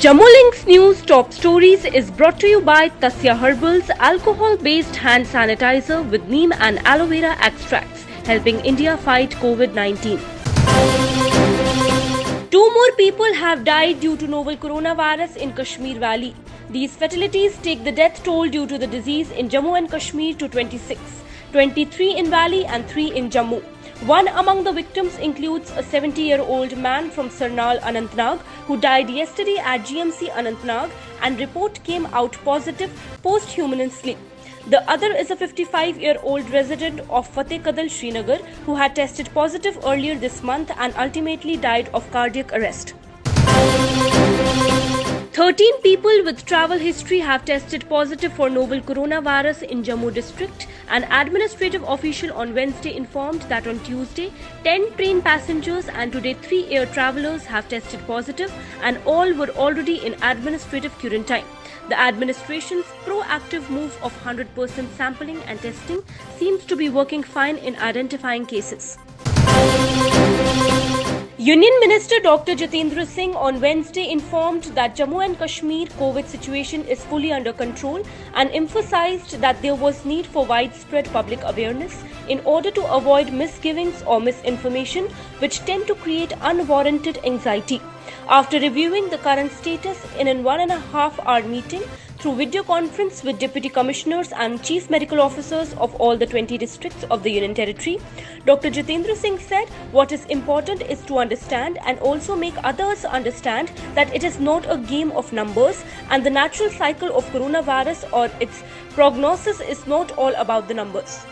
Jammu Links News Top Stories is brought to you by Tasya Herbals alcohol-based hand sanitizer with neem and aloe vera extracts, helping India fight COVID-19. Two more people have died due to novel coronavirus in Kashmir Valley. These fatalities take the death toll due to the disease in Jammu and Kashmir to 26, 23 in Valley and 3 in Jammu. One among the victims includes a 70-year-old man from Sarnal, Anantnag, who died yesterday at GMC Anantnag and report came out positive posthumously. The other is a 55-year-old resident of Fateh Kadal, Srinagar, who had tested positive earlier this month and ultimately died of cardiac arrest. 13 people with travel history have tested positive for novel coronavirus in Jammu district. An administrative official on Wednesday informed that on Tuesday, 10 train passengers and today 3 air travelers have tested positive and all were already in administrative quarantine. The administration's proactive move of 100% sampling and testing seems to be working fine in identifying cases. Union Minister Dr. Jitendra Singh on Wednesday informed that Jammu and Kashmir COVID situation is fully under control and emphasized that there was need for widespread public awareness in order to avoid misgivings or misinformation which tend to create unwarranted anxiety. After reviewing the current status in a 1.5-hour meeting through video conference with Deputy Commissioners and Chief Medical Officers of all the 20 districts of the Union Territory, Dr. Jitendra Singh said what is important is to understand and also make others understand that it is not a game of numbers and the natural cycle of coronavirus or its prognosis is not all about the numbers.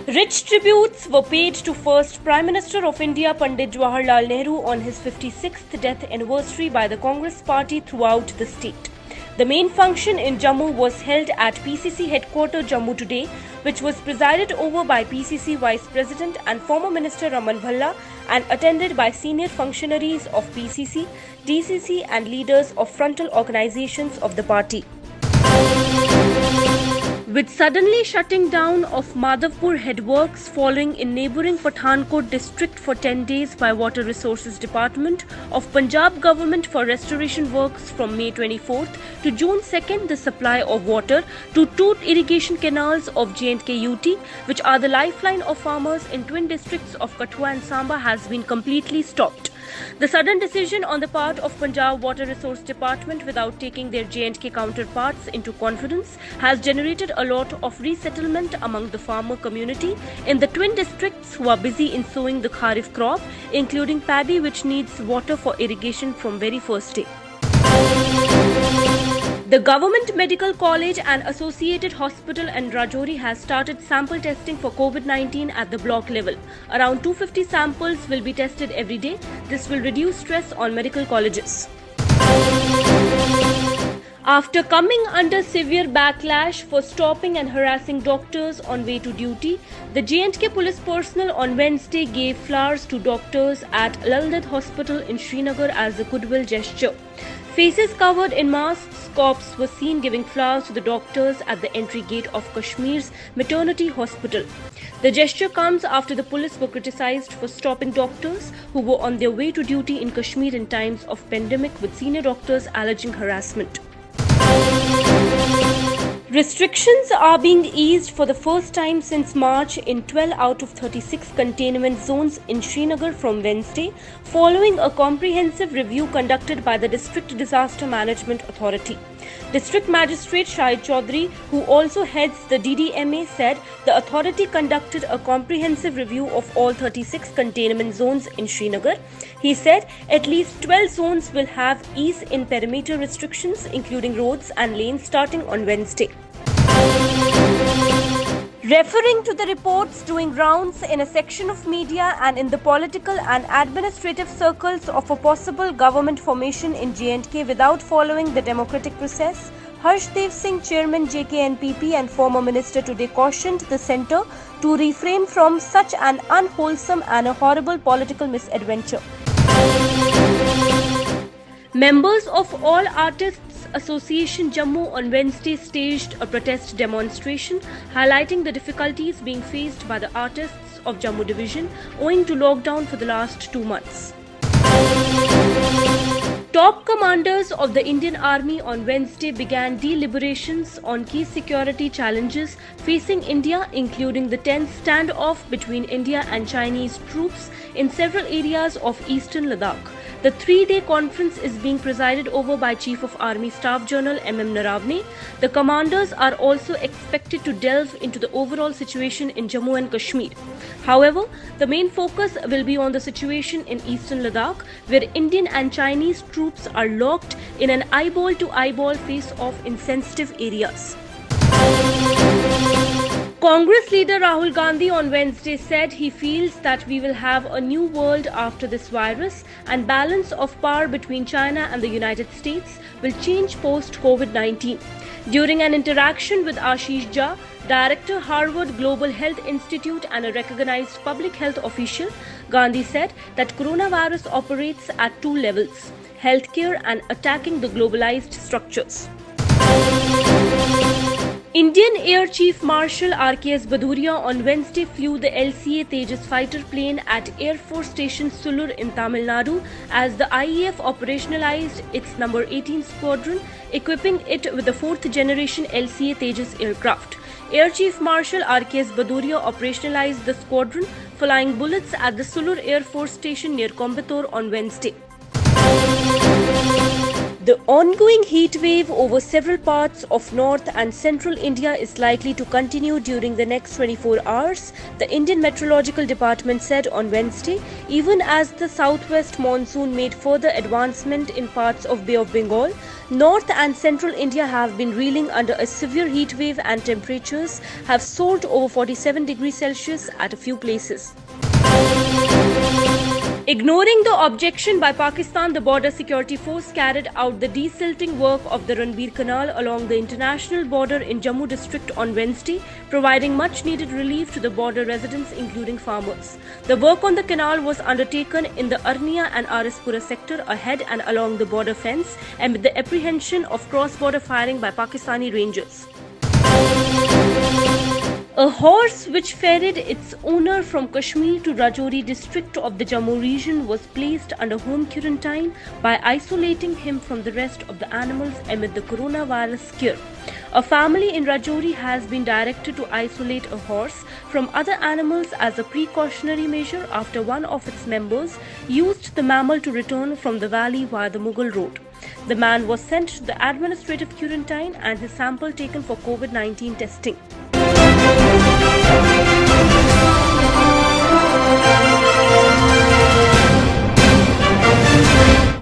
Rich tributes were paid to first Prime Minister of India Pandit Jawaharlal Nehru on his 56th death anniversary by the Congress Party throughout the state. The main function in Jammu was held at PCC headquarters Jammu today, which was presided over by PCC Vice President and former Minister Raman Bhalla and attended by senior functionaries of PCC, DCC and leaders of frontal organizations of the party. With suddenly shutting down of Madhavpur headworks following in neighbouring Pathankot district for 10 days by Water Resources Department of Punjab government for restoration works from May 24th to June 2nd, the supply of water to 2 irrigation canals of J&K UT, which are the lifeline of farmers in twin districts of Kathua and Samba, has been completely stopped. The sudden decision on the part of Punjab Water Resource Department without taking their J&K counterparts into confidence has generated a lot of resettlement among the farmer community in the twin districts who are busy in sowing the Kharif crop, including paddy which needs water for irrigation from very first day. The Government Medical College and Associated Hospital in Rajouri has started sample testing for COVID-19 at the block level. Around 250 samples will be tested every day. This will reduce stress on medical colleges. After coming under severe backlash for stopping and harassing doctors on way to duty, the J&K police personnel on Wednesday gave flowers to doctors at Lal Ded Hospital in Srinagar as a goodwill gesture. Faces covered in masks, cops were seen giving flowers to the doctors at the entry gate of Kashmir's maternity hospital. The gesture comes after the police were criticized for stopping doctors who were on their way to duty in Kashmir in times of pandemic, with senior doctors alleging harassment. Restrictions are being eased for the first time since March in 12 out of 36 containment zones in Srinagar from Wednesday, following a comprehensive review conducted by the District Disaster Management Authority. District Magistrate Shahid Chaudhary, who also heads the DDMA, said the authority conducted a comprehensive review of all 36 containment zones in Srinagar. He said at least 12 zones will have ease in perimeter restrictions, including roads and lanes, starting on Wednesday. Referring to the reports doing rounds in a section of media and in the political and administrative circles of a possible government formation in J&K without following the democratic process, Harshdev Singh, Chairman JKNPP and former minister, today cautioned the centre to refrain from such an unwholesome and a horrible political misadventure. Members of All Artists Association Jammu on Wednesday staged a protest demonstration highlighting the difficulties being faced by the artists of Jammu division owing to lockdown for the last 2 months. Top commanders of the Indian Army on Wednesday began deliberations on key security challenges facing India, including the tense standoff between India and Chinese troops in several areas of eastern Ladakh. The three-day conference is being presided over by Chief of Army Staff General M.M. Naravne. The commanders are also expected to delve into the overall situation in Jammu and Kashmir. However, the main focus will be on the situation in eastern Ladakh, where Indian and Chinese troops are locked in an eyeball-to-eyeball face-off in sensitive areas. Congress leader Rahul Gandhi on Wednesday said he feels that we will have a new world after this virus and balance of power between China and the United States will change post-COVID-19. During an interaction with Ashish Jha, Director Harvard Global Health Institute and a recognized public health official, Gandhi said that coronavirus operates at two levels: healthcare and attacking the globalized structures. Indian Air Chief Marshal R.K.S. Bhaduria on Wednesday flew the LCA Tejas fighter plane at Air Force Station Sulur in Tamil Nadu as the IAF operationalized its number 18 squadron, equipping it with the fourth generation LCA Tejas aircraft. Air Chief Marshal R.K.S. Bhaduria operationalized the squadron, flying bullets at the Sulur Air Force Station near Coimbatore on Wednesday. The ongoing heat wave over several parts of north and central India is likely to continue during the next 24 hours, the Indian Meteorological Department said on Wednesday, even as the southwest monsoon made further advancement in parts of Bay of Bengal. North and central India have been reeling under a severe heat wave and temperatures have soared over 47 degrees Celsius at a few places. Ignoring the objection by Pakistan, the Border Security Force carried out the desilting work of the Ranbir Canal along the international border in Jammu district on Wednesday, providing much-needed relief to the border residents, including farmers. The work on the canal was undertaken in the Arnia and Arispura sector ahead and along the border fence amid the apprehension of cross-border firing by Pakistani rangers. A horse which ferried its owner from Kashmir to Rajouri district of the Jammu region was placed under home quarantine by isolating him from the rest of the animals amid the coronavirus scare. A family in Rajouri has been directed to isolate a horse from other animals as a precautionary measure after one of its members used the mammal to return from the valley via the Mughal road. The man was sent to the administrative quarantine and his sample taken for COVID-19 testing.